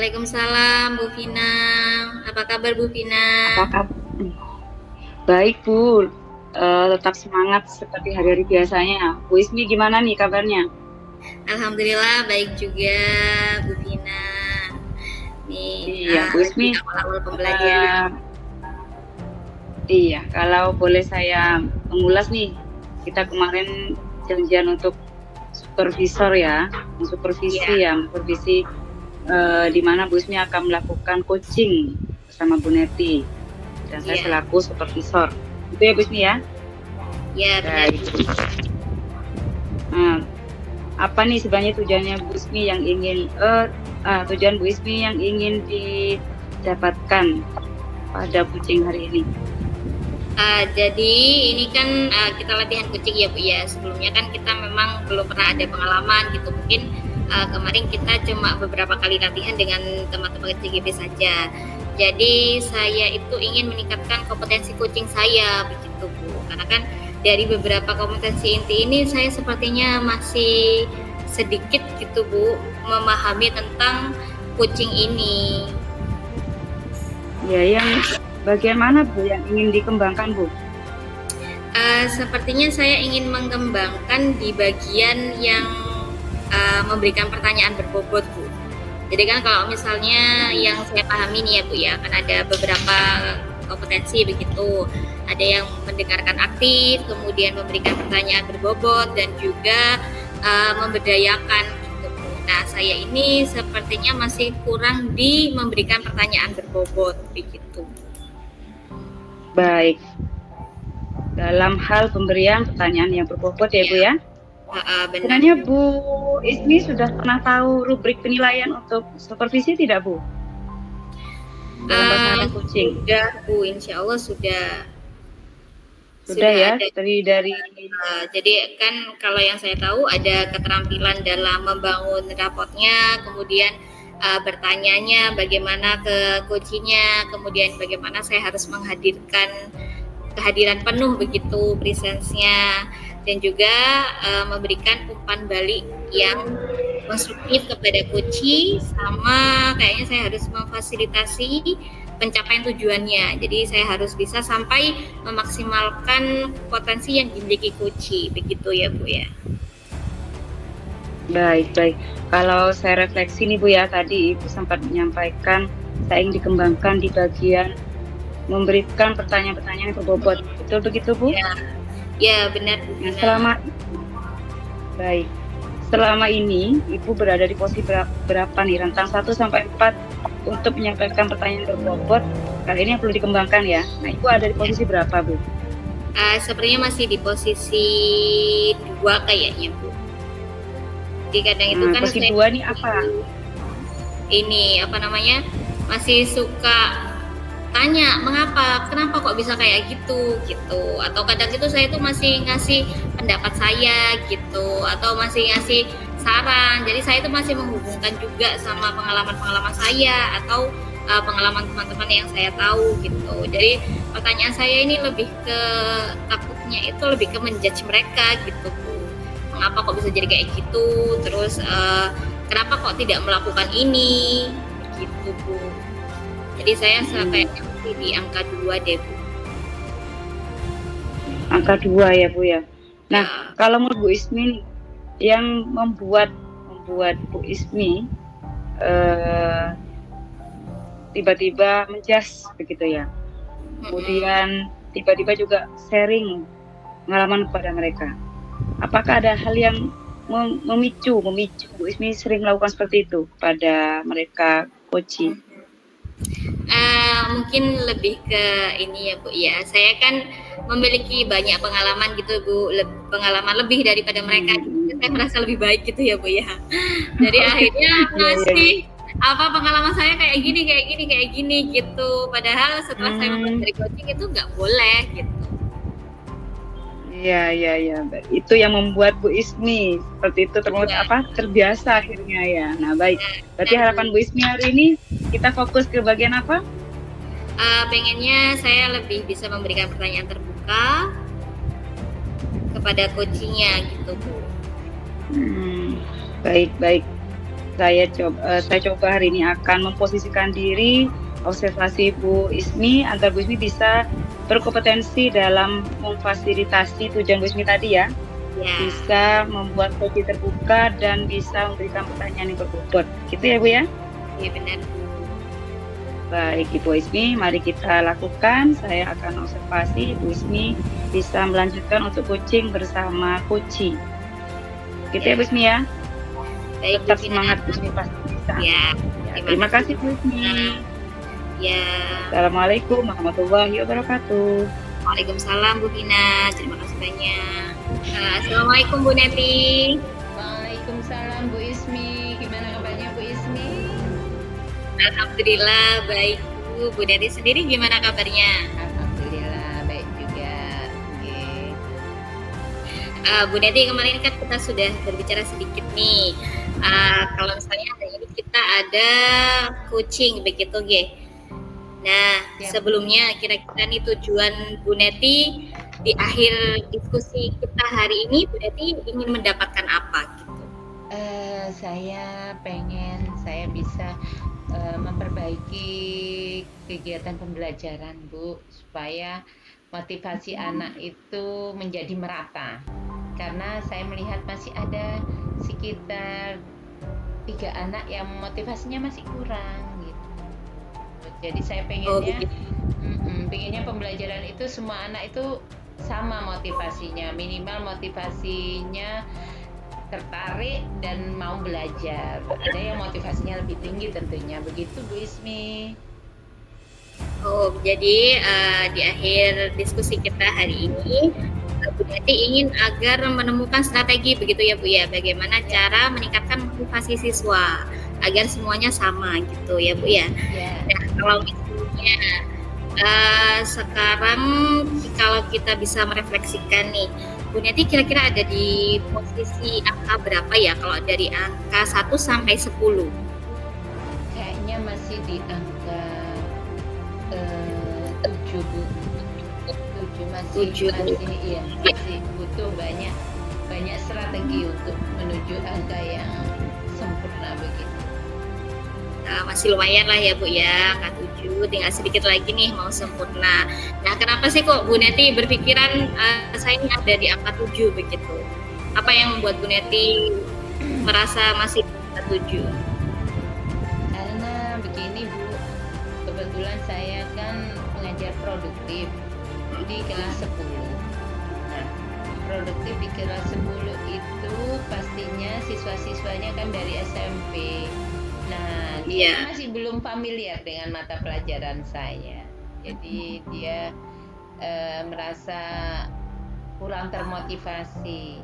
Waalaikumsalam Bu Vina. Apa kabar Bu Vina? Apakah baik Bu? Tetap semangat seperti hari-hari biasanya. Bu Ismi gimana nih kabarnya? Alhamdulillah baik juga Bu Vina. Nih Iya, Bu lagi Ismi. awal-awal pembelajaran. Iya, kalau boleh saya mengulas nih, kita kemarin janjian untuk supervisor ya, supervisi di mana Bu Ismi akan melakukan coaching bersama Bu Neti dan saya selaku supervisor. Itu ya Bu Ismi ya? Iya benar. Apa nih sebenarnya tujuannya Bu Ismi yang ingin tujuan Bu Ismi yang ingin didapatkan pada coaching hari ini? Jadi ini kan kita latihan coaching ya Bu ya. Sebelumnya kan kita memang belum pernah ada pengalaman gitu. Mungkin kemarin kita cuma beberapa kali latihan dengan teman-teman CGP saja. Jadi saya itu ingin meningkatkan kompetensi coaching saya begitu Bu. Karena kan dari beberapa kompetensi inti ini saya sepertinya masih sedikit gitu Bu memahami tentang coaching ini. Ya, yang bagian mana Bu yang ingin dikembangkan Bu? Sepertinya saya ingin mengembangkan di bagian yang memberikan pertanyaan berbobot Bu. Jadi kan kalau misalnya yang saya pahami nih ya Bu ya, kan ada beberapa kompetensi begitu. Ada yang mendengarkan aktif, kemudian memberikan pertanyaan berbobot dan juga memberdayakan gitu Bu. Nah, saya ini sepertinya masih kurang di memberikan pertanyaan berbobot begitu. Baik. Dalam hal pemberian pertanyaan yang berbobot ya Bu ya. Sebenarnya Bu Ismi sudah pernah tahu rubrik penilaian untuk supervisi tidak Bu? Dalam bahasa coaching. Sudah Bu, insya Allah sudah. Sudah ya, dari jadi kan kalau yang saya tahu ada keterampilan dalam membangun rapotnya, kemudian bertanyanya bagaimana ke coachingnya, kemudian bagaimana saya harus menghadirkan kehadiran penuh begitu presence-nya, dan juga memberikan umpan balik yang konstruktif kepada coaching, sama kayaknya saya harus memfasilitasi pencapaian tujuannya. Jadi saya harus bisa sampai memaksimalkan potensi yang dimiliki coaching, begitu ya Bu ya. Baik. Kalau saya refleksi nih Bu ya, tadi Ibu sempat menyampaikan saya ingin dikembangkan di bagian memberikan pertanyaan-pertanyaan yang berbobot. Betul begitu Bu? Ya benar Bu. Baik. Selama ini Ibu berada di posisi berapa nih? Rentang 1 sampai 4 untuk menyampaikan pertanyaan berbobot. Kali ini yang perlu dikembangkan ya. Nah, Ibu ada di posisi berapa Bu? Sepertinya masih di posisi 2 kayaknya Bu. Jadi kadang itu kan posisi 2 nih apa? Ini apa namanya? Masih suka tanya mengapa, kenapa kok bisa kayak gitu, atau kadang itu saya tuh masih ngasih pendapat saya gitu, atau masih ngasih saran. Jadi saya tuh masih menghubungkan juga sama pengalaman saya atau pengalaman teman-teman yang saya tahu gitu. Jadi pertanyaan saya ini lebih ke takutnya itu lebih ke menjudge mereka gitu Bu. Mengapa kok bisa jadi kayak gitu, terus kenapa kok tidak melakukan ini gitu Bu. Jadi saya kayaknya masih di angka 2 deh Bu. Angka 2 ya Bu ya. Nah, kalau menurut Bu Ismi yang membuat Bu Ismi tiba-tiba menjas begitu ya. Kemudian tiba-tiba juga sharing pengalaman kepada mereka. Apakah ada hal yang memicu Bu Ismi sering melakukan seperti itu pada mereka coaching? Mungkin lebih ke ini ya Bu ya. Saya kan memiliki banyak pengalaman gitu Bu, pengalaman lebih daripada mereka. Saya merasa lebih baik gitu ya Bu ya. Jadi akhirnya masih pengalaman saya kayak gini gitu. Padahal setelah saya mempelajari coaching itu nggak boleh gitu. Iya. Itu yang membuat Bu Ismi seperti itu terbiasa akhirnya ya. Nah, baik. Berarti harapan Bu Ismi hari ini kita fokus ke bagian apa? Pengennya saya lebih bisa memberikan pertanyaan terbuka kepada coachingnya gitu Bu. Baik. saya coba hari ini akan memposisikan diri, observasi Bu Ismi agar Bu Ismi bisa berkompetensi dalam memfasilitasi tujuan Bu Ismi tadi ya. Ya, Bisa membuat sesi terbuka dan bisa memberikan pertanyaan yang berbobot. Gitu ya Bu ya? iya benar. Baik Ibu Ismi, mari kita lakukan. Saya akan observasi Bu Ismi bisa melanjutkan untuk coaching bersama Koci. Gitu ya Bu Ismi ya? Baik, Tetap Bu Vina. semangat Bu Ismi, pasti bisa. Ya, Ya, terima kasih Bu Ismi. Ya, Assalamualaikum warahmatullahi wabarakatuh. Waalaikumsalam Bu Vina. Terima kasih banyak. Assalamualaikum Bu Neti. Waalaikumsalam Bu Ismi. Gimana kabarnya Bu Ismi? Alhamdulillah baik Bu. Bu Neti sendiri gimana kabarnya? Alhamdulillah baik juga. Oke. Bu Neti, kemarin kan kita sudah berbicara sedikit nih. Kalau misalnya hari ini kita ada coaching begitu, Ge. Nah, Ya. sebelumnya kira-kira nih tujuan Bu Neti di akhir diskusi kita hari ini, Bu Neti ingin mendapatkan apa gitu? Saya pengen saya bisa memperbaiki kegiatan pembelajaran Bu, supaya motivasi anak itu menjadi merata. Karena saya melihat masih ada sekitar 3 anak yang motivasinya masih kurang gitu. Jadi saya pengennya pengennya pembelajaran itu semua anak itu sama motivasinya, minimal motivasinya tertarik dan mau belajar. Ada yang motivasinya lebih tinggi tentunya, begitu Bu Ismi. Oh, jadi di akhir diskusi kita hari ini, Bu Neti ingin agar menemukan strategi begitu ya Bu ya, bagaimana cara meningkatkan motivasi siswa agar semuanya sama gitu ya Bu ya. Ya. Nah, kalau misalnya sekarang kalau kita bisa merefleksikan nih, Bu Neti kira-kira ada di posisi angka berapa ya kalau dari angka 1 sampai 10? Kayaknya masih di angka 7 Bu. 7 Tujuh. masih butuh banyak strategi untuk menuju angka yang sempurna begitu. Masih lumayan lah ya Bu ya, angka 7, tinggal sedikit lagi nih mau sempurna. Nah, kenapa sih kok Bu Neti berpikiran saya ini ada di angka 7 begitu? Apa yang membuat Bu Neti merasa masih angka 7? Karena begini Bu, kebetulan saya kan mengajar produktif di kelas 10. Nah, produktif di kelas 10 itu pastinya siswa-siswanya kan dari SMP. Nah, dia masih belum familiar dengan mata pelajaran saya. Jadi dia merasa kurang termotivasi.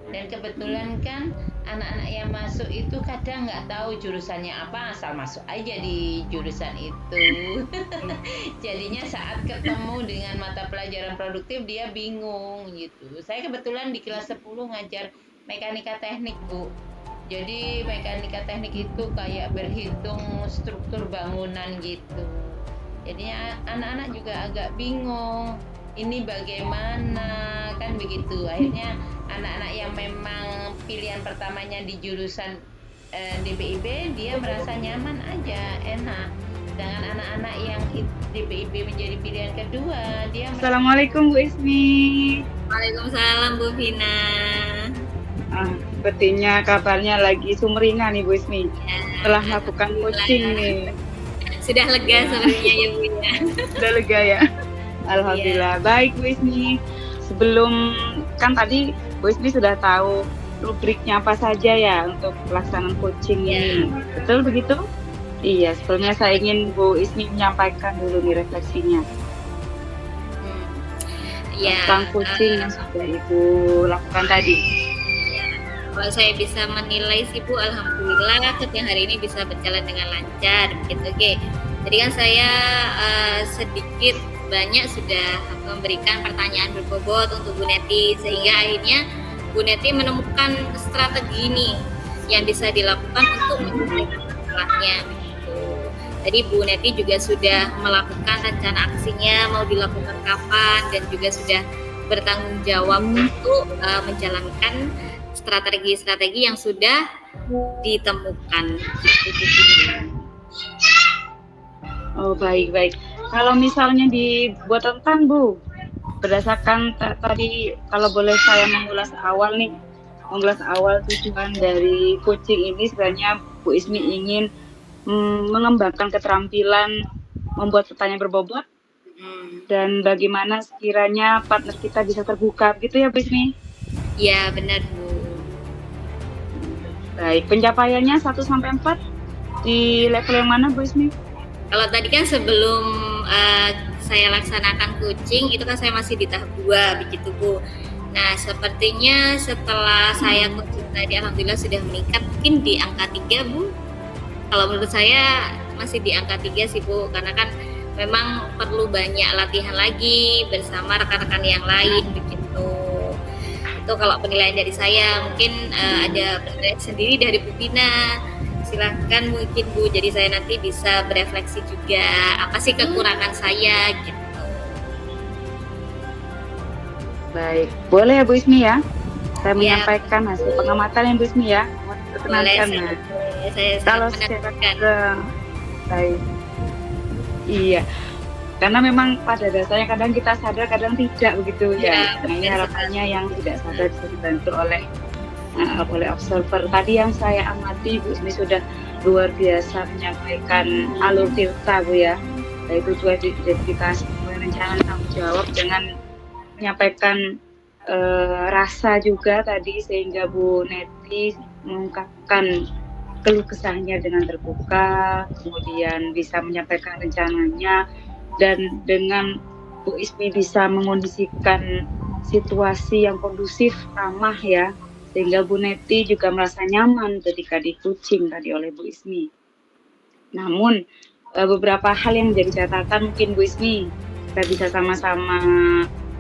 Dan kebetulan kan anak-anak yang masuk itu kadang nggak tahu jurusannya apa, asal masuk aja di jurusan itu. Jadinya saat ketemu dengan mata pelajaran produktif dia bingung gitu. Saya kebetulan di kelas 10 ngajar mekanika teknik Bu. Jadi mekanika teknik itu kayak berhitung struktur bangunan gitu. Jadinya anak-anak juga agak bingung. Ini bagaimana kan begitu. Akhirnya anak-anak yang memang pilihan pertamanya di jurusan DPIB dia merasa nyaman aja, enak. Sedangkan anak-anak yang DPIB menjadi pilihan kedua dia Assalamualaikum Bu Ismi. Waalaikumsalam Bu Vina. Sepertinya kabarnya lagi sumringah nih Bu Ismi. Setelah melakukan coaching nih. Sudah lega sebenarnya ya Bu ya. Sudah lega ya. Alhamdulillah. Baik Bu Ismi. Sebelum kan tadi Bu Ismi sudah tahu rubriknya apa saja ya untuk pelaksanaan coaching ini. Betul begitu? Iya, sebelumnya saya ingin Bu Ismi menyampaikan dulu nih refleksinya. Tentang coaching yang sudah Ibu lakukan tadi. Kalau saya bisa menilai sih Bu, alhamdulillah coaching hari ini bisa berjalan dengan lancar gitu. Oke. Jadi kan saya sedikit banyak sudah memberikan pertanyaan berbobot untuk Bu Neti sehingga akhirnya Bu Neti menemukan strategi nih yang bisa dilakukan untuk menyelesaikan masalahnya. Jadi Bu Neti juga sudah melakukan rencana aksinya mau dilakukan kapan dan juga sudah bertanggung jawab untuk menjalankan strategi-strategi yang sudah ditemukan. Oh, baik. Kalau misalnya dibuat tentang Bu, berdasarkan tadi kalau boleh saya mengulas awal tujuan dari coaching ini, sebenarnya Bu Ismi ingin mengembangkan keterampilan membuat pertanyaan berbobot dan bagaimana sekiranya partner kita bisa terbuka gitu ya Bu Ismi? Ya benar Bu. Baik, pencapaiannya 1-4 di level yang mana Bu Ismi? Kalau tadi kan sebelum saya laksanakan coaching itu kan saya masih di tahap 2 begitu Bu. Nah sepertinya setelah saya coaching tadi alhamdulillah sudah meningkat mungkin di angka 3 Bu. Kalau menurut saya masih di angka 3 sih Bu, karena kan memang perlu banyak latihan lagi bersama rekan-rekan yang lain begitu. Itu kalau penilaian dari saya, mungkin ada penilaian sendiri dari Bu Vina. Silahkan mungkin Bu, jadi saya nanti bisa berefleksi juga apa sih kekurangan saya gitu. Baik, boleh ya Bu Ismi ya? Saya Ya. menyampaikan hasil pengamatan yang Bu Ismi ya. Boleh, Perkenalkan saya kalau sangat menantikan. baik, iya. Karena memang pada dasarnya kadang kita sadar, kadang tidak begitu ya. Ya, Nah ini benar harapannya yang tidak sadar bisa dibantu oleh observer. Tadi yang saya amati Bu Ismi sudah luar biasa menyampaikan alur tirta Bu ya, yaitu tujuan identifikasi, rencana tanggung jawab dengan menyampaikan rasa juga tadi, sehingga Bu Neti mengungkapkan keluh kesahnya dengan terbuka, kemudian bisa menyampaikan rencananya, dan dengan Bu Ismi bisa mengondisikan situasi yang kondusif, ramah ya, sehingga Bu Neti juga merasa nyaman ketika di coaching tadi oleh Bu Ismi. Namun beberapa hal yang menjadi catatan mungkin Bu Ismi kita bisa sama-sama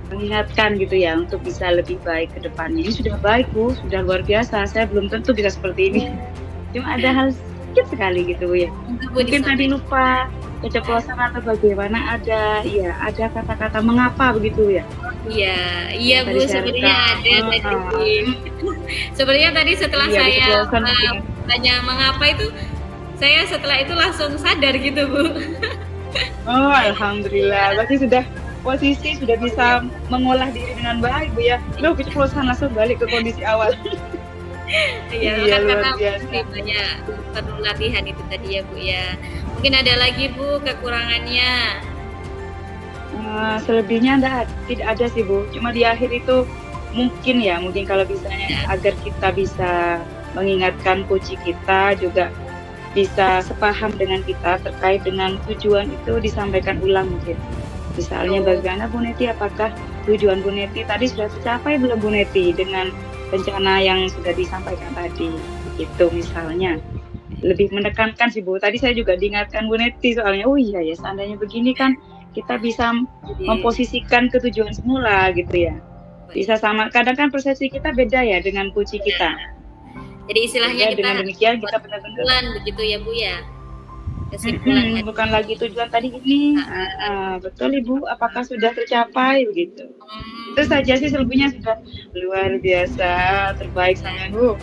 mengingatkan gitu ya, untuk bisa lebih baik ke depannya. Ini sudah baik Bu, sudah luar biasa. Saya belum tentu bisa seperti ini. Cuma ada hal sedikit sekali gitu Bu ya. Mungkin tadi lupa keceplosan atau bagaimana, ada kata-kata mengapa begitu ya. Iya Bu, sebenarnya ada tadi. Sebenarnya tadi setelah saya tanya mengapa itu, saya setelah itu langsung sadar gitu Bu. Oh alhamdulillah, berarti sudah posisi sudah bisa mengolah diri dengan baik Bu ya. Loh keceplosan, langsung balik ke kondisi awal. Iya, karena banyak perlu latihan itu tadi ya Bu ya. Mungkin ada lagi Bu kekurangannya. Selebihnya tidak ada sih Bu. Cuma di akhir itu mungkin kalau misalnya agar kita bisa mengingatkan coach kita juga bisa sepaham dengan kita terkait dengan tujuan itu, disampaikan ulang mungkin. Misalnya bagaimana Bu Neti, apakah tujuan Bu Neti tadi sudah tercapai belum Bu Neti dengan rencana yang sudah disampaikan tadi, begitu misalnya. Lebih menekankan sih Bu, tadi saya juga diingatkan Bu Neti soalnya, oh iya ya seandainya begini kan kita bisa memposisikan ke tujuan semula gitu ya. Bisa sama, kadang kan persepsi kita beda ya dengan coach kita. Jadi istilahnya kita dengan demikian kita benar-benar begitu ya Bu ya. Kesimpulan bukan lagi tujuan tadi ini. Betul Ibu, apakah sudah tercapai begitu. Itu saja sih, selebihnya sudah luar biasa, terbaik sama Bu.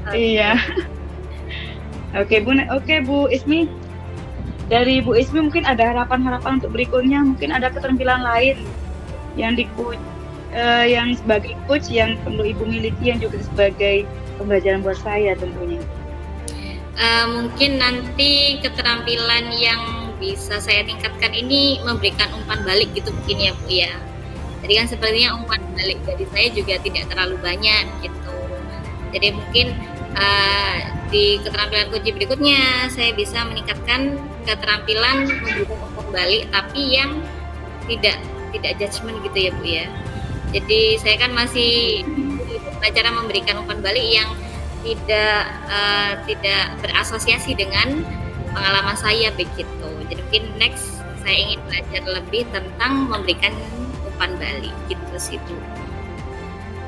Iya. Oke Bu Ismi. Dari Bu Ismi mungkin ada harapan-harapan untuk berikutnya, mungkin ada keterampilan lain yang yang sebagai coach yang perlu Ibu miliki, yang juga sebagai pembelajaran buat saya tentunya. Mungkin nanti keterampilan yang bisa saya tingkatkan ini memberikan umpan balik gitu mungkin ya Bu ya. Jadi kan sepertinya umpan balik dari saya juga tidak terlalu banyak gitu. Jadi mungkin di keterampilan coach berikutnya saya bisa meningkatkan keterampilan memberikan umpan balik tapi yang tidak judgement gitu ya Bu ya. Jadi saya kan masih cara memberikan umpan balik yang tidak berasosiasi dengan pengalaman saya begitu. Jadi mungkin next saya ingin belajar lebih tentang memberikan umpan balik gitu sih Bu.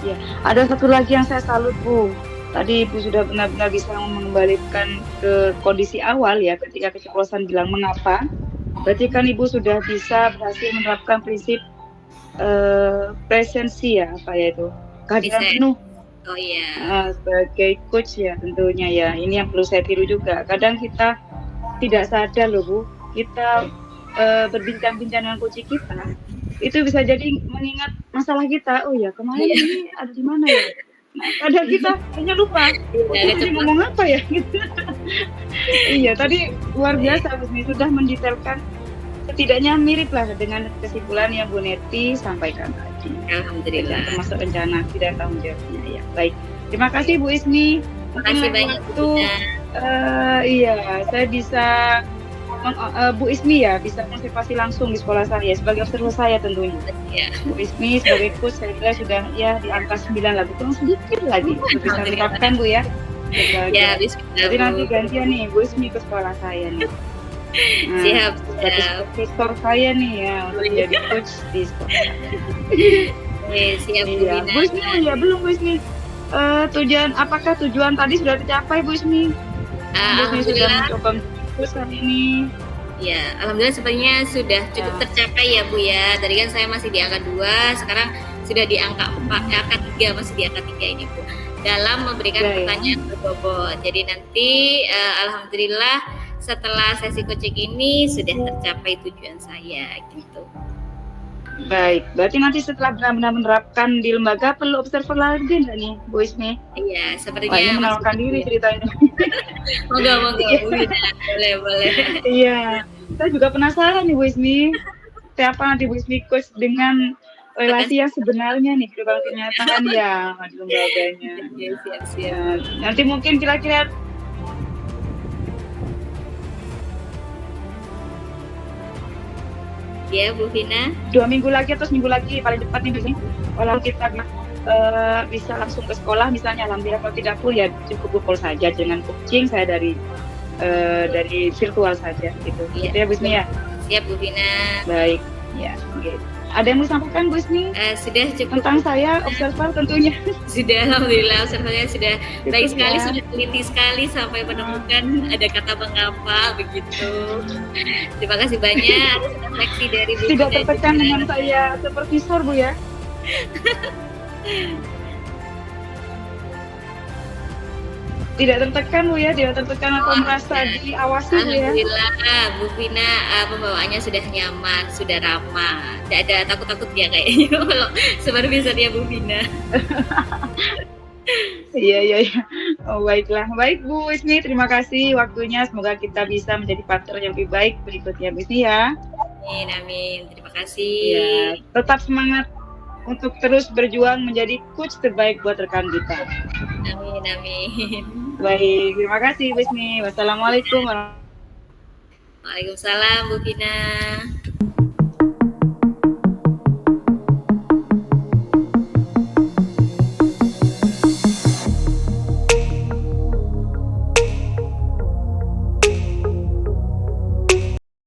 Ya, ada satu lagi yang saya salut Bu. Tadi Ibu sudah benar-benar bisa mengembalikan ke kondisi awal ya, ketika keceplosan bilang mengapa. Berarti kan Ibu sudah bisa berhasil menerapkan prinsip presensi ya, apa ya itu? Kehadiran penuh. Oh iya. Sebagai coach ya tentunya ya. Ini yang perlu saya tiru juga. Kadang kita tidak sadar loh Bu, kita berbincang-bincang dengan coach kita, itu bisa jadi mengingat masalah kita. Oh ya kemarin Iya. ini ada di mana ya? Nah, kadang kita hanya lupa. Oh, Iya, tadi ngomong apa ya? Gitu. Iya, tadi luar biasa Bu Ismi sudah mendetailkan. Setidaknya mirip lah dengan kesimpulan yang Bu Neti sampaikan tadi. Alhamdulillah. Termasuk rencana aksi dan tanggung jawabnya ya. Baik, terima kasih Bu Ismi. Terima kasih banyak Bu Vina. Iya, saya bisa Bu Ismi ya bisa konservasi langsung di sekolah saya sebagai observer saya tentunya. Ya. Bu Ismi sebagai coach saya kira sudah ya di angka 9 lah, kurang sedikit lagi untuk bisa diterapkan Bu ya. Ya, bismillah. Jadi nanti gantian nih Bu Ismi ke sekolah saya nih. Nah, Siap. profesor saya nih ya untuk jadi coach di sekolah. Siap Bu Iya, Vina. Bu Ismi ya belum Bu Ismi. Apakah tujuan tadi sudah tercapai Bu Ismi? Bu Ismi sudah Alhamdulillah. mencoba perusahaan ini. Ya, alhamdulillah sepertinya sudah cukup tercapai ya Bu ya. Tadi kan saya masih di angka 2, sekarang sudah di angka 4, angka 3, masih di angka 3 ini Bu. Dalam memberikan pertanyaan berbobot. Jadi nanti alhamdulillah setelah sesi coaching ini sudah tercapai tujuan saya gitu. Baik, berarti nanti setelah benar-benar menerapkan di lembaga perlu observer lagi nggak nih Bu Ismi? Iya, Wah, sepertinya ini menawarkan diri ceritanya. Moga Bu Vina. Boleh. Iya, saya juga penasaran nih Bu Ismi. Siapa nanti Bu Ismi coach dengan relasi yang sebenarnya nih kalau kenyataan ya di lembaganya. Siap. Nanti mungkin kira-kira Ya Bu Vina. 2 minggu lagi atau seminggu lagi paling cepat nih Bu Ismi. Kalau kita bisa langsung ke sekolah misalnya, alhamdulillah. Kalau tidak pun ya cukup call saja dengan coaching saya dari virtual saja gitu. Iya. Gitu ya Bu Ismi ya. Siap Bu Vina. Baik, ya. Gitu. Ada yang mau disampaikan Bu Ismi? Sudah cukup. Tentang saya observer tentunya. Sudah, alhamdulillah observasinya sudah baik sekali, ya. sudah teliti sekali sampai menemukan ada kata mengapa begitu. Terima kasih banyak atas refleksi dari Bu Tidak Vina tertekan juga. dengan saya supervisor Bu ya. Tidak tertekan Bu ya, tidak tertekan atau merasa diawasi Bu ya. Alhamdulillah Bu Vina pembawaannya sudah nyaman, sudah ramah, tidak ada takut-takut dia kayaknya kalau supervisornya Bu Vina. Iya. Oh, baiklah. Baik Bu Ismi, terima kasih waktunya. Semoga kita bisa menjadi partner yang lebih baik berikutnya Bu Ismi ya. Amin. Terima kasih. Ya, tetap semangat untuk terus berjuang menjadi coach terbaik buat rekan kita. Amin. Baik, terima kasih Bu Ismi. Wassalamualaikum warahmatullahi wabarakatuh. Waalaikumsalam Bu Vina.